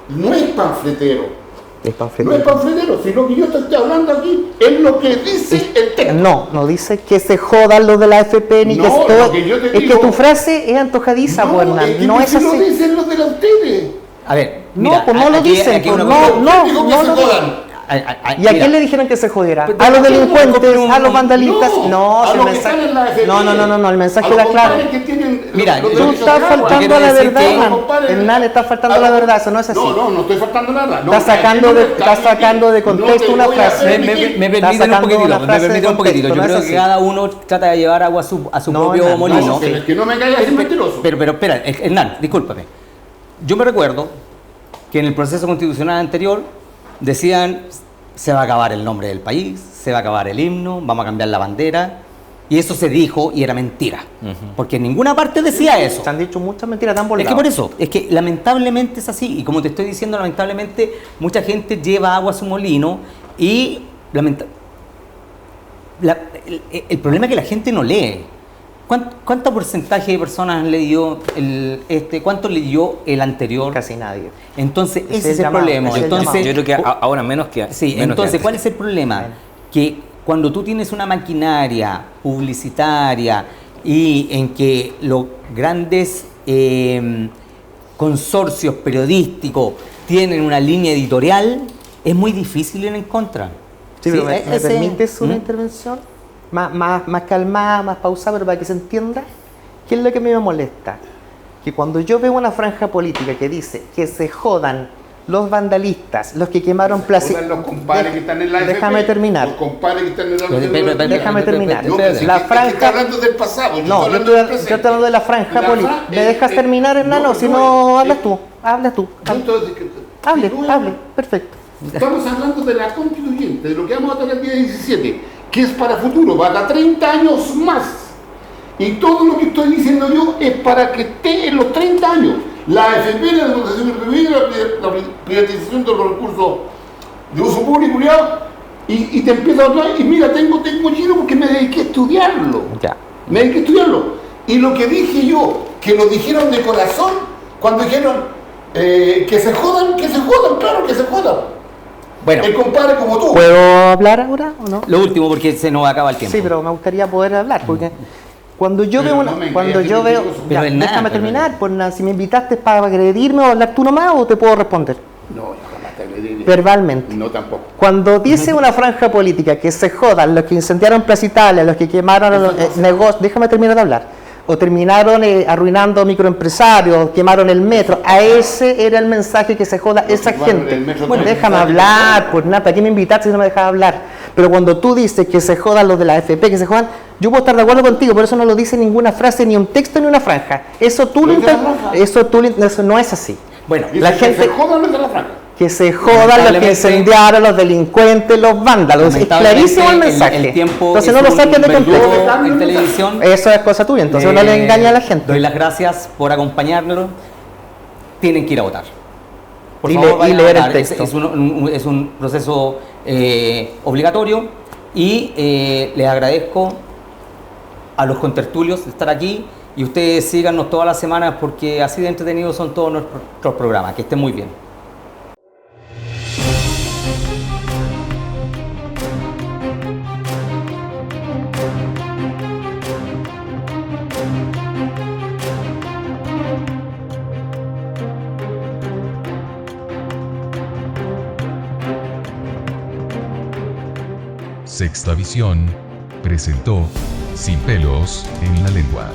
no es panfletero. Es No panfletero. es panfletero, sino que yo te estoy hablando aquí, es lo que dice el texto. No dice que se jodan los de la FP ni No, que lo todo. que yo te Es que digo- tu frase es antojadiza, pues, Hernán. es que No si es lo así. dicen los de ustedes. A ver, No, mira, pues no lo dicen, aquí pues una no, cosa- no, ¿Quién dijo que no se lo jodan? ¿Y a mira, quién le dijeron que se jodiera? Pero ¿A los ¿por qué no delincuentes? copian ¿A los vandalistas? No, a si el los que mensaje... están en la AFP, No, el mensaje a los era claro. compadres que tienen Mira, los tú Tú derechos estás de agua. faltando a la decir verdad, que- Hernán. compadre, Hernán, estás faltando a la verdad, eso no es así. No estoy faltando nada. No, Está sacando de- está sacando de contexto una frase. Me permiten permiten Está un sacando poquitito, una me frase de permiten un poquitito. contexto, Yo no es creo que así. cada uno trata de llevar agua a su No, propio Hernán, molino. No, pero es que no me caigas así mentiroso. Pero espera, Hernán, discúlpame. Yo me recuerdo que en el proceso constitucional anterior decían se va a acabar el nombre del país, se va a acabar el himno, vamos a cambiar la bandera. Y eso se dijo y era mentira. Porque en ninguna parte decía eso. Se han dicho muchas mentiras tan Es voladas. que por eso, es que lamentablemente es así. Y como te estoy diciendo, lamentablemente mucha gente lleva agua a su molino y el problema es que la gente no lee. ¿Cuánto porcentaje de personas han leído cuánto leyó el anterior? Casi nadie. Entonces, Ese ese es el llamado, problema. ese es el Entonces, Yo creo que ahora menos que sí, menos que entonces, antes. ¿cuál es el problema? Que cuando tú tienes una maquinaria publicitaria y en que los grandes consorcios periodísticos tienen una línea editorial, es muy difícil ir en contra. Sí, pero ¿me ese- permites una ¿Mm? intervención más calmada, más pausada, pero para que se entienda? ¿Qué es lo que a mí me molesta? Que cuando yo veo una franja política que dice que se jodan los vandalistas, los que quemaron Plaza... Jodan los compadres que están en la AFP. Déjame terminar. Los compadres que están en la Pero, Déjame terminar. No, pero si La es que está franja... hablando del pasado. No, yo hablando del presente. estoy hablando de la franja La política. fra- ¿Me dejas terminar, Hernán? Si no, hablas tú. Hablas tú. Hable, perfecto. Estamos hablando de la constituyente, de lo que vamos a tocar el día 17, que es para futuro, para 30 años más. Y todo lo que estoy diciendo yo es para que esté en los 30 años. La AFP, la dotación la privatización de los recursos de uso público, y te empieza a hablar, y mira, tengo lleno porque me dediqué a estudiarlo. Ya. Me dediqué a estudiarlo. Y lo que dije yo, que lo dijeron de corazón, cuando dijeron que se jodan, claro que se jodan. Bueno, El compadre como tú. ¿Puedo hablar ahora o no? lo último, porque se nos acaba el tiempo. Sí, pero me gustaría poder hablar, porque cuando yo Pero veo no una, me cuando engañes, yo veo, mentiroso. ya, Pero es nada, déjame pero- terminar, pues nada, si me invitaste para agredirme o hablar tú nomás o te puedo responder No, yo jamás te agredí. verbalmente. No, tampoco. Cuando dice una franja política que se jodan los que incendiaron Plaza Italia, los que quemaron los negocios, déjame terminar de hablar, o terminaron arruinando microempresarios, quemaron el metro, a ese era el mensaje, que se joda esa quemaron gente. el metro Bueno, también. déjame hablar, pues nada, ¿para qué me invitaste si no me dejas hablar? Pero cuando tú dices que se jodan los de la AFP, que se jodan, yo puedo estar de acuerdo contigo, pero eso no lo dice ninguna frase, ni un texto, ni una franja. Eso tú ¿No lo dice la inter- franja? eso no es así. Bueno, Dice La que gente- se jodan los de la franja. Que se jodan los que Lamentablemente- incendiaron, los delincuentes, los vándalos. Es clarísimo el mensaje. El tiempo Entonces es no lo un saquen de verdugo contexto. en televisión. Eso es cosa tuya, entonces no le engaña a la gente. Doy las gracias por acompañarnos. Tienen que ir a votar. Por Y favor, le- y vayan a leer el votar. texto. Es un proceso obligatorio y les agradezco a los contertulios de estar aquí y ustedes síganos todas las semanas porque así de entretenidos son todos nuestros programas. Que estén muy bien. Sexta Visión presentó Sin pelos en la lengua.